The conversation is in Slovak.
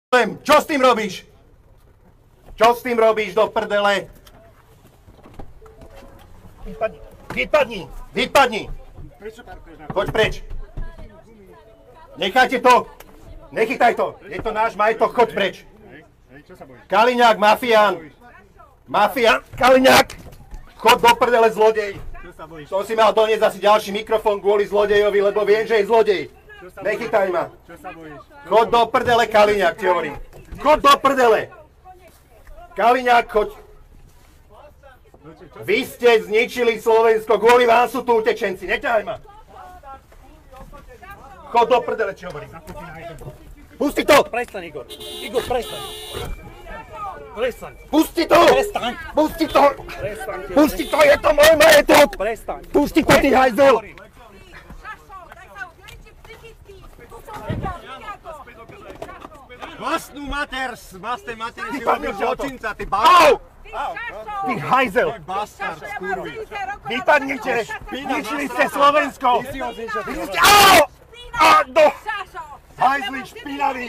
Čo s tým robíš? Čo s tým robíš do prdele? Vypadni! Choď preč! Nechajte to! Nechytaj to! Je to náš majetok, choď preč! Kaliňák, mafián! Kaliňák! Choď do prdele, zlodej! Som si mal doniesť asi ďalší mikrofón kvôli zlodejovi, lebo viem, že je zlodej! Nechytaj ma! Choď do prdele, Kaliňák, ti hovorím! Choď do prdele! Kaliňák, choď! Vy ste zničili Slovensko, kvôli vám sú tu utečenci, neťahaj ma! Choď do prdele, či hovorím! Pusti to! Prestaň, Igor! Igor, prestaň! Prestaň! Pusti to! Prestaň! Pusti to! Prestaň! Pusti to, je to môj majetok! Prestaň! Pusti to, ty hajzel! Vlastnú mater, vlastné matery si Vypadni robil z auta. zločinca, ty Au! bastard! Ty hajzel! Bastard, skurvy! Vypadnite! Zničili ste Slovensko! Ty si ho zničil, ty Au! A do! Hajzli špinavý!